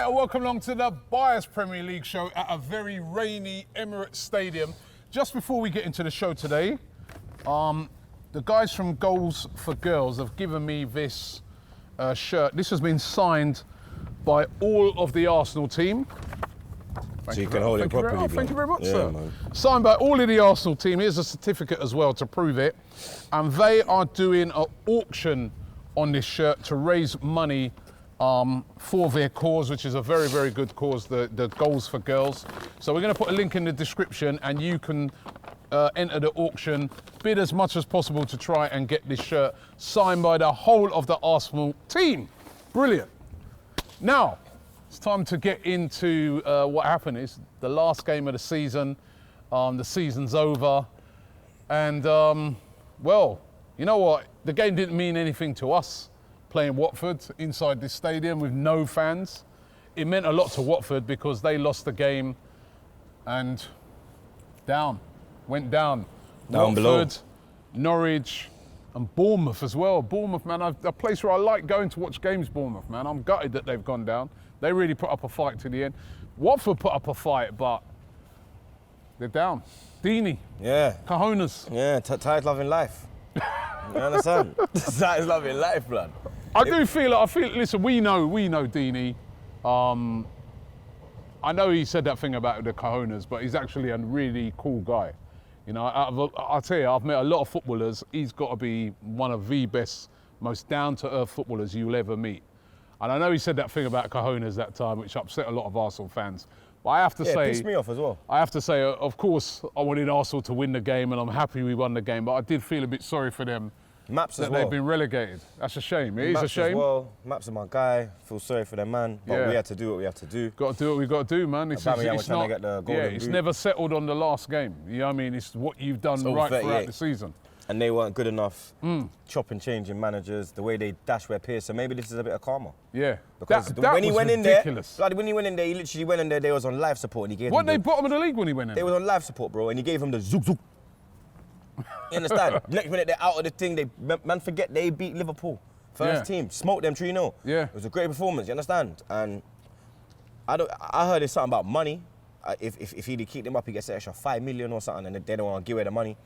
and welcome along to the Bias Premier League show at a very rainy Emirates Stadium. Just before we get into the show today, the guys from Goals for Girls have given me this shirt. This has been signed by all of the Arsenal team. So you can hold it properly. Thank you very much, yeah, sir. Man. Signed by all of the Arsenal team. Here's a certificate as well to prove it. And they are doing an auction on this shirt to raise money for their cause, which is a very, very good cause, the Goals for Girls. So we're going to put a link in the description and you can enter the auction, bid as much as possible to try and get this shirt signed by the whole of the Arsenal team. Brilliant. Now, it's time to get into what happened. It's the last game of the season. The season's over. And, well, you know what? The game didn't mean anything to us playing Watford inside this stadium with no fans. It meant a lot to Watford because they lost the game and went down. Down below. Watford, Norwich, and Bournemouth as well. Bournemouth, man, a place where I like going to watch games, Bournemouth, man. I'm gutted that they've gone down. They really put up a fight to the end. Watford put up a fight, but they're down. Dini. Yeah. Cojones. Yeah, tired loving life. You understand? Tired loving life, blood. I feel, listen, we know Dini. I know he said that thing about the cojones, but he's actually a really cool guy. You know, I'll tell you, I've met a lot of footballers. He's got to be one of the best, most down-to-earth footballers you'll ever meet. And I know he said that thing about cojones that time, which upset a lot of Arsenal fans. But I have to say... it pissed me off as well. I have to say, of course, I wanted Arsenal to win the game, and I'm happy we won the game, but I did feel a bit sorry for them. Maps as that well. they've been relegated. That's a shame. It is a shame. As well. Maps are my guy. Feel sorry for them, man. But we had to do what we have to do. Got to do what we got to do, man. It's not. To get the golden it's boot. never settled on the last game. You know what I mean? It's what you've done right throughout the season. And they weren't good enough. Chop and changing managers, the way they dash their peers. So maybe this is a bit of karma. Yeah. Because when he went ridiculous. In there, when he went in there, he literally went in there. They was on live support, and he gave. What, they bottom of the league when he went in? They was on live support, bro, and he gave him the zook zook. You understand? Next minute they're out of the thing. Man forget they beat Liverpool. First team, smoked them 3-0. Yeah. It was a great performance, you understand? And I heard there's something about money. If he'd keep them up, he gets an extra 5 million or something, and they don't want to give away the money.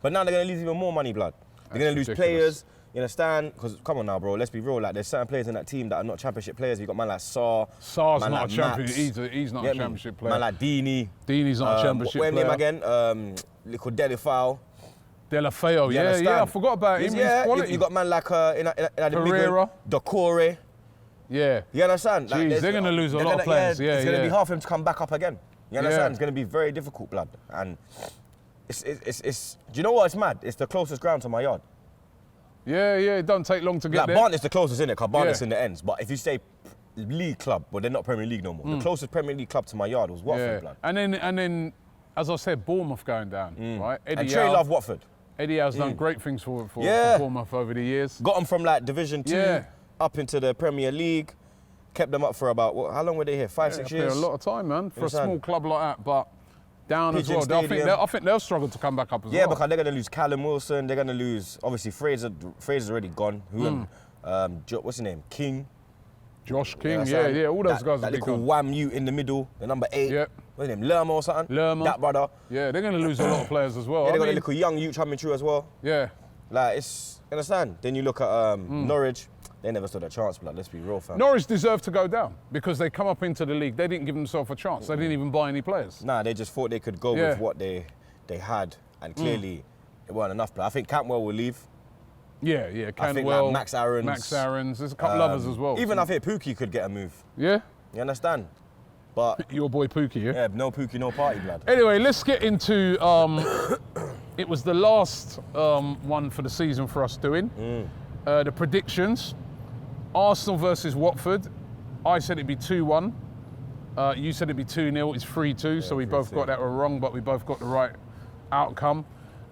But now they're going to lose even more money, blood. They're going to lose players, you understand? Because, come on now, bro, let's be real. Like, there's certain players in that team that are not championship players. You've got man like Sar's not a championship. He's not a championship player. Man like Dini. Dini's not a championship player. What's his name again? Little Delafao. Delafao, yeah, I forgot about him. Yeah, you got man like Pereira. Decore. Yeah. You understand? Jeez, like, they're going to lose a lot of players. It's going to be hard for him to come back up again. You understand? It's going to be very difficult, blood. And it's do you know what? It's mad. It's the closest ground to my yard. Yeah, it doesn't take long to get there. Barnet's the closest, innit? Because Barnet's in the ends. But if you say league club, well, they're not Premier League no more. The closest Premier League club to my yard was Watford, blood. And then, as I said, Bournemouth going down, right? And Trey love Watford. Eddie Howe's done great things for Bournemouth over the years. Got them from like Division 2 up into the Premier League. Kept them up for about, how long were they here? 5-6 years? A lot of time, man, for a small club like that. But down as well. I think they'll struggle to come back up as well. Yeah, because they're going to lose Callum Wilson. They're going to lose, obviously, Fraser's already gone. What's his name? King. Josh King, all those guys that little Wham you in the middle, the number 8. Yep. What's his name? Lerma or something? Lerma. That brother. Yeah, they're going to lose a lot of players as well. Yeah, they got a little young youth coming through as well. Yeah. Like, you understand? Then you look at Norwich. They never stood a chance, blood. Let's be real, fam. Norwich deserved to go down because they come up into the league. They didn't give themselves a chance. They didn't even buy any players. Nah, they just thought they could go with what they had, and clearly it weren't enough. But I think Cantwell will leave. Yeah, Cantwell. I think like Max Aarons. There's a couple others as well. Even I think Pookie could get a move. Yeah? You understand? But your boy Pookie, yeah? Yeah, no Pookie, no party, blood. Anyway, let's get into, it was the last one for the season for us doing. The predictions. Arsenal versus Watford. I said it'd be 2-1. You said it'd be 2-0. It's 3-2, so we both got that wrong, but we both got the right outcome.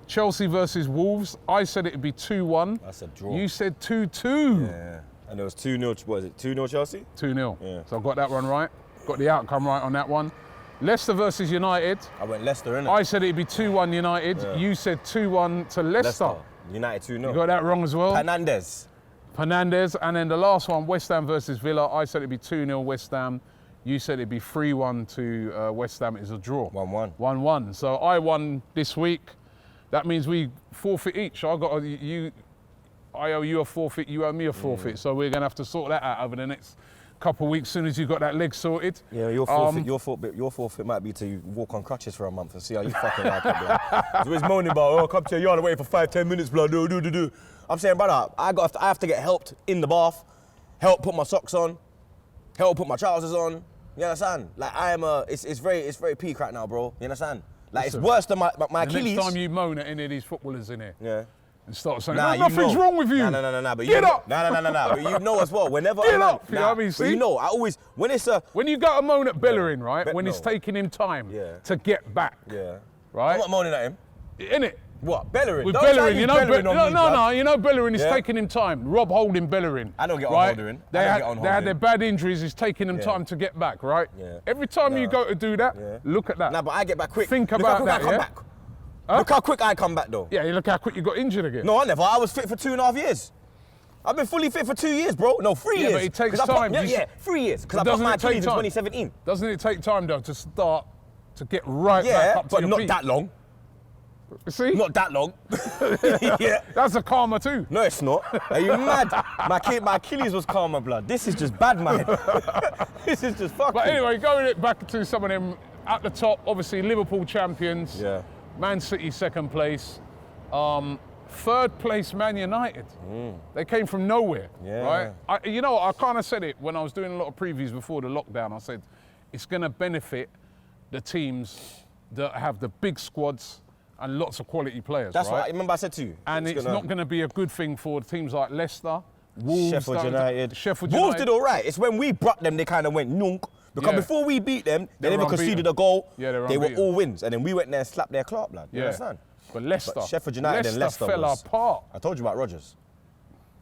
Chelsea versus Wolves. I said it'd be 2-1. That's a draw. You said 2-2. Yeah. And it was 2-0. What is it? 2-0 Chelsea? 2-0. Yeah. So I got that one right. Got the outcome right on that one. Leicester versus United. I went Leicester, innit? I said it'd be 2-1 United. Yeah. You said 2-1 to Leicester. United 2-0. You got that wrong as well. Fernandes. Fernandes. And then the last one, West Ham versus Villa. I said it'd be 2-0 West Ham. You said it'd be 3-1 to West Ham. It's a draw. 1-1. 1-1. So I won this week. That means we forfeit each. I owe you a forfeit, you owe me a forfeit. So we're gonna have to sort that out over the next couple of weeks, as soon as you got that leg sorted. Yeah, your forfeit might be to walk on crutches for a month and see how you fucking like it, bro. So he's moaning about, oh, come to your yard and wait for 5-10 minutes, blood. Do. I'm saying, brother, I have to get helped in the bath, help put my socks on, help put my trousers on. You understand? Like it's very peak right now, bro. You understand? Like it's worse than my Achilles. Next time you moan at any of these footballers in here, yeah, and start saying, nothing's wrong with you. No. But get up. No. But you know as well. Whenever get up. You know what I mean? But you know, I always when you go to moan at Bellerin, right? When it's taking him time to get back. Yeah. Right. I'm not moaning at him. Innit? What? Bellerin? With Don't Bellerin, you know, no. You know Bellerin is taking him time. Rob holding Bellerin. I don't get on Holding. They had their bad injuries. He's taking them time to get back, right? Yeah. Every time you go to do that, look at that. Nah, but I get back quick. Think about that, yeah? Huh? Look how quick I come back, though. Yeah, look how quick you got injured again. No, I never. I was fit for 2.5 years. I've been fully fit for 2 years, bro. No, 3 years. Yeah, but it takes time. 3 years. Because I popped my Achilles in 2017. Doesn't it take time, though, to start to get right back up to your feet? Yeah, but not that long. You see? Not that long. Yeah. That's a karma too. No, it's not. Are you mad? My Achilles was karma, blood. This is just bad, man. This is just fucking. But anyway, going back to some of them at the top, obviously Liverpool champions. Yeah. Man City second place. Third place Man United. They came from nowhere. Yeah. Right? I kind of said it when I was doing a lot of previews before the lockdown. I said it's going to benefit the teams that have the big squads and lots of quality players. That's right? what I remember I said to you. And it's not going to be a good thing for teams like Leicester, Wolves, Sheffield United. Wolves did all right. It's when we brought them, they kind of went nunk. Because before we beat them, they never conceded a goal. Yeah, they were all wins. And then we went there and slapped their Clark, blood. You understand? But Sheffield United and Leicester fell apart. I told you about Rodgers.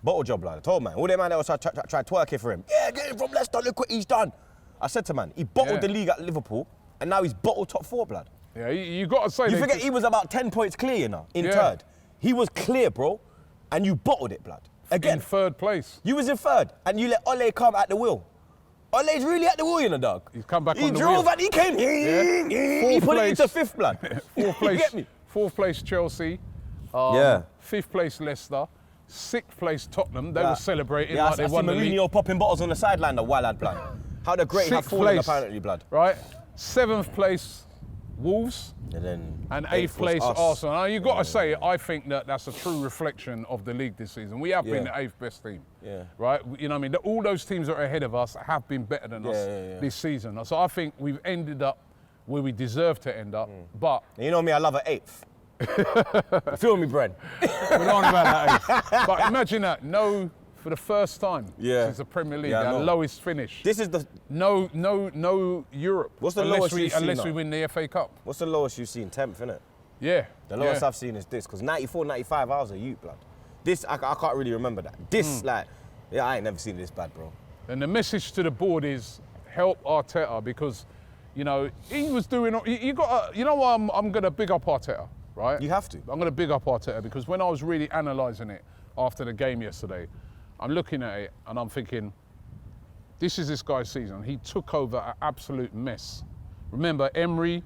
Bottle job, blood. I told man. All them man that was try twerking for him. Yeah, get him from Leicester. Look what he's done. I said to man, he bottled the league at Liverpool, and now he's bottled top 4, blood. Yeah, you got to say. You forget he was about 10 points clear, you know, in third. He was clear, bro, and you bottled it, blood. Again. In third place. You was in third, and you let Ole come at the wheel. Ole's really at the wheel, you know, dog. He's come back on the wheel. He drove and he came. He put it into fifth, blood. Fourth place. You get me? Fourth place Chelsea. Fifth place Leicester. Sixth place Tottenham. They were celebrating like they won the league. Mourinho popping bottles on the sideline, the wild lad, blood. How the great have fallen, apparently, blood. Right. Seventh place Wolves. And eighth place Arsenal. Now, you've got to say, I think that's a true reflection of the league this season. We have been the eighth best team. Yeah. Right? You know what I mean? All those teams that are ahead of us have been better than us this season. So I think we've ended up where we deserve to end up. But you know me, I love an eighth. Feel me, Brent? We're not on about that eighth. But imagine that. For the first time since the Premier League, our lowest finish. This is the no Europe. What's the lowest you've seen? Unless we win the FA Cup. What's the lowest you've seen? 10th, innit? Yeah. The lowest I've seen is this, because 94, 95, I was a youth, blood. This, I can't really remember that. This, I ain't never seen it this bad, bro. And the message to the board is help Arteta, because, he was doing. I'm gonna big up Arteta, right? You have to. I'm gonna big up Arteta because when I was really analysing it after the game yesterday, I'm looking at it and I'm thinking, this is this guy's season. He took over an absolute mess. Remember, Emery,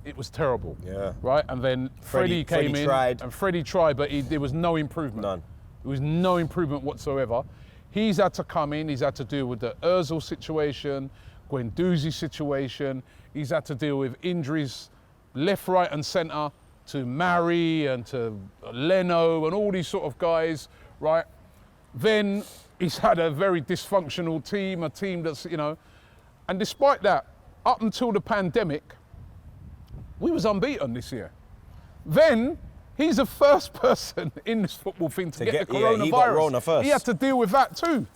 it was terrible. Yeah. Right? And then Freddie came in. And Freddie tried, but there was no improvement. None. There was no improvement whatsoever. He's had to come in. He's had to deal with the Ozil situation, Guendouzi situation. He's had to deal with injuries left, right and centre to Mari and to Leno and all these sort of guys, right? Then he's had a very dysfunctional team, a team that's, and despite that, up until the pandemic, we was unbeaten this year. Then he's the first person in this football thing to get the coronavirus. He got Rona first. He had to deal with that too,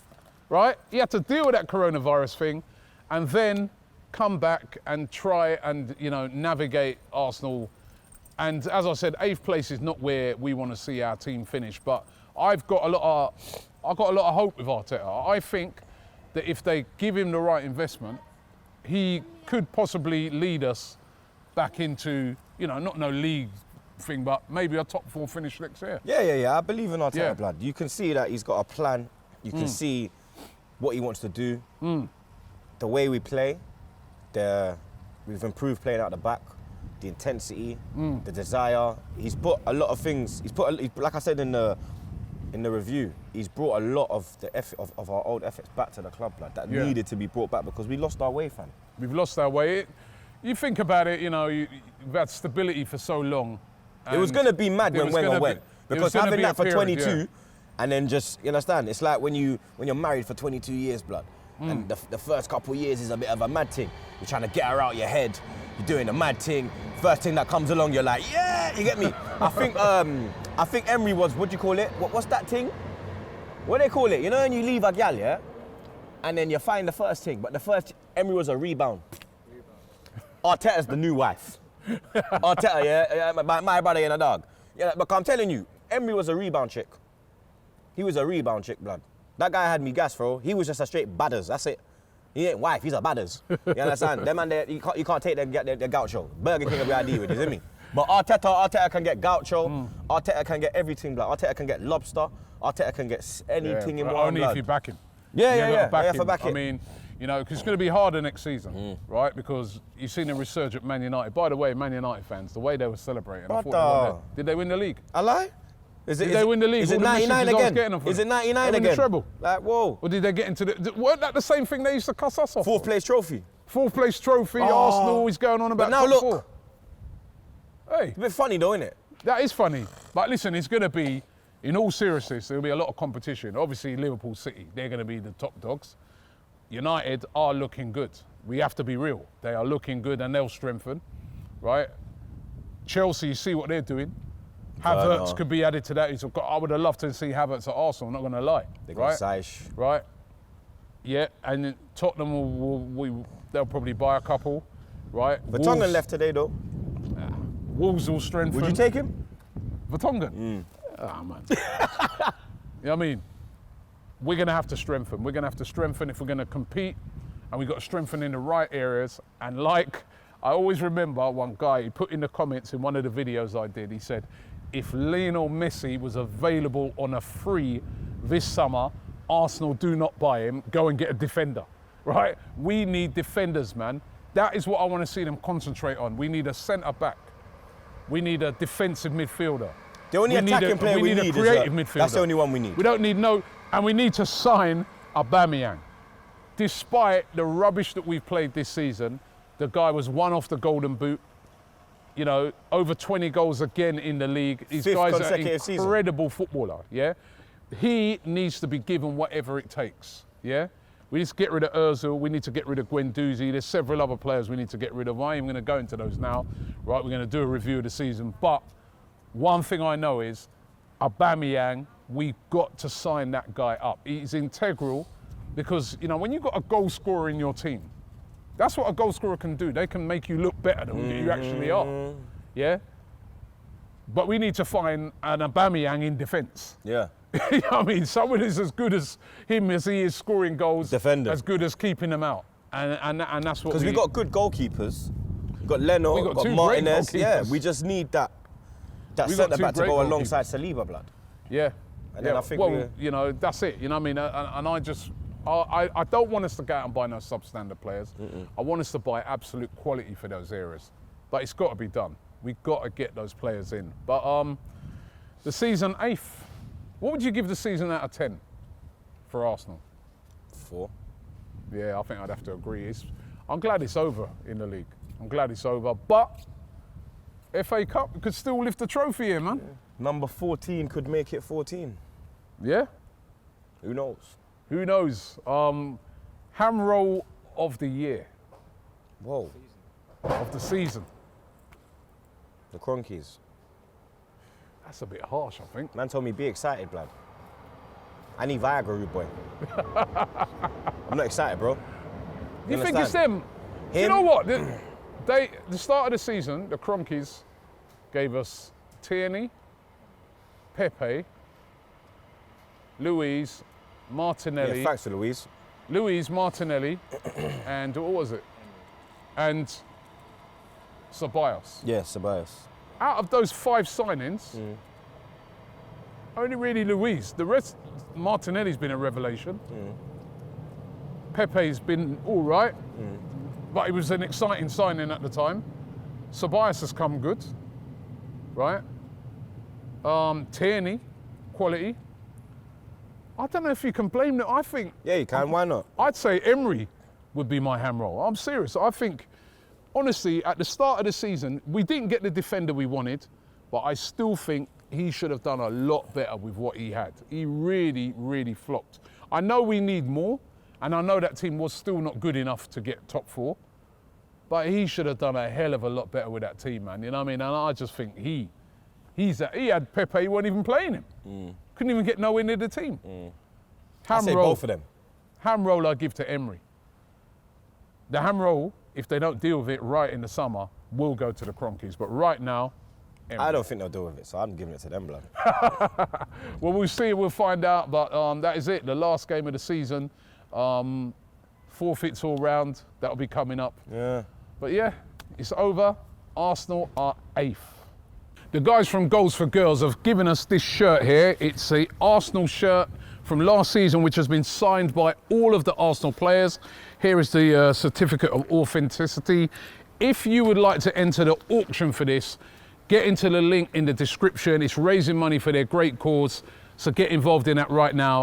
right? He had to deal with that coronavirus thing and then come back and try and, navigate Arsenal. And as I said, 8th place is not where we want to see our team finish, but I've got a lot of hope with Arteta. I think that if they give him the right investment, he could possibly lead us back into, not no league thing, but maybe a top 4 finish next year. Yeah. I believe in Arteta, blood. You can see that he's got a plan. You can see what he wants to do. The way we play, we've improved playing out the back, the intensity, the desire. He's put a lot of things. Like I said in the review, he's brought a lot of the effort of our old efforts back to the club, blood. That needed to be brought back because we lost our way, fam. We've lost our way. You think about it, you know, you've had stability for so long. It was going to be mad when Wenger went. Because having that for 22, and then just, you understand, it's like when you're married for 22 years, blood, and the first couple of years is a bit of a mad thing. You're trying to get her out your head. You're doing a mad thing. First thing that comes along, you're like, yeah, you get me? I think Emery was, what do you call it? What's that thing? What do they call it? You know when you leave a gal, yeah? And then you find the first thing, but the first, Emery was a rebound. Arteta's the new wife. Arteta, yeah, my brother and a dog. Yeah, but I'm telling you, Emery was a rebound chick. He was a rebound chick, blood. That guy had me gas, bro. He was just a straight badders, that's it. He ain't wife, he's a badders. You understand? Them man, you can't take their gaucho. Burger King will be ID with, you see me? But Arteta can get gaucho. Arteta can get everything, blood. Arteta can get lobster. Arteta can get anything in one, only blood. if you back him. Yeah, for back him. I mean, you know, because it's going to be harder next season, right? Because you've seen a resurgence at Man United. By the way, Man United fans, the way they were celebrating, I thought did they win the league? I lie? Did they win the league? Is it 99 again? Is it 99 again? The treble? Like, whoa. Or did they get into the... Weren't that the same thing they used to cuss us off? Fourth place trophy. Fourth place trophy, Arsenal always going on about but now top look. 4. Hey. It's a bit funny though, isn't it? That is funny. But listen, it's going to be, in all seriousness, there'll be a lot of competition. Obviously, Liverpool City, they're going to be the top dogs. United are looking good. We have to be real. They are looking good and they'll strengthen, right? Chelsea, you see what they're doing. Havertz could be added to that. I would have loved to see Havertz at Arsenal, I'm not going to lie. They got Saich. Right? Yeah, and Tottenham, they'll probably buy a couple, right? Vertonghen left today, though. Wolves will strengthen. Would you take him? Vertonghen? Ah, man. You know what I mean? We're going to have to strengthen. We're going to have to strengthen if we're going to compete, and we've got to strengthen in the right areas. And like, I always remember one guy, he put in the comments in one of the videos I did, he said, if Lionel Messi was available on a free this summer, Arsenal do not buy him, go and get a defender, right? We need defenders, man. That is what I want to see them concentrate on. We need a centre-back. We need a defensive midfielder. The only attacking player we need a creative midfielder. That's the only one we need. We don't need and we need to sign Aubameyang. Despite the rubbish that we've played this season, the guy was one off the Golden Boot. You know, over 20 goals again in the league. These guys are an incredible footballer, yeah? He needs to be given whatever it takes, yeah? We need to get rid of Ozil, we need to get rid of Guendouzi, there's several other players we need to get rid of. I am going to go into those now, right? We're going to do a review of the season, but one thing I know is Aubameyang, we've got to sign that guy up. He's integral because, you know, when you've got a goal scorer in your team, that's what a goal scorer can do. They can make you look better than you actually are, yeah? But we need to find an Aubameyang in defence. Yeah. You know what I mean? Someone who's as good as him as he is scoring goals, defender, as good as keeping them out. And that's what because we've got good goalkeepers. We've got Leno, we've got Martinez. Yeah, we just need that centre-back to go alongside Saliba, blood. Yeah. And then I think you know, that's it. You know what I mean? And I don't want us to go out and buy no substandard players. I want us to buy absolute quality for those areas. But it's got to be done. We've got to get those players in. But the season 8th, what would you give the season out of 10 for Arsenal? 4. Yeah, I think I'd have to agree. I'm glad it's over in the league. I'm glad it's over. But FA Cup could still lift the trophy here, man. Yeah. Number 14 could make it 14. Yeah? Who knows? Who knows? Ham roll of the year. Whoa. Of the season. The Cronkies. That's a bit harsh, I think. Man told me be excited, blood. I need Viagra, rude boy. I'm not excited, bro. You think it's them? You know what? The start of the season, the Cronkies gave us Tierney, Pepe, Luiz, Martinelli. Yeah, thanks to Luiz. Luiz, Martinelli, and what was it? And Ceballos. Yeah, Ceballos. out of those 5 signings, only really Luis. The rest, Martinelli's been a revelation. Pepe's been all right, but it was an exciting signing at the time. Ceballos has come good, right? Tierney, quality. I don't know if you can blame them. I think... Yeah, you can. Why not? I'd say Emery would be my ham roll. I'm serious. I think, honestly, at the start of the season, we didn't get the defender we wanted, but I still think he should have done a lot better with what he had. He really, really flopped. I know we need more, and I know that team was still not good enough to get top 4, but he should have done a hell of a lot better with that team, man. You know what I mean? And I just think he had Pepe, he wasn't even playing him. Couldn't even get nowhere near the team. I say both of them. Ham roll I give to Emery. The ham roll, if they don't deal with it right in the summer, will go to the Cronkies. But right now, Emery. I don't think they'll deal with it, so I'm giving it to them, blood. Well, we'll see, we'll find out. But that is it, the last game of the season. Forfeits all round, that'll be coming up. Yeah. But yeah, it's over. Arsenal are 8th. The guys from Goals for Girls have given us this shirt here. It's a Arsenal shirt from last season, which has been signed by all of the Arsenal players. Here is the certificate of authenticity. If you would like to enter the auction for this, get into the link in the description. It's raising money for their great cause. So get involved in that right now.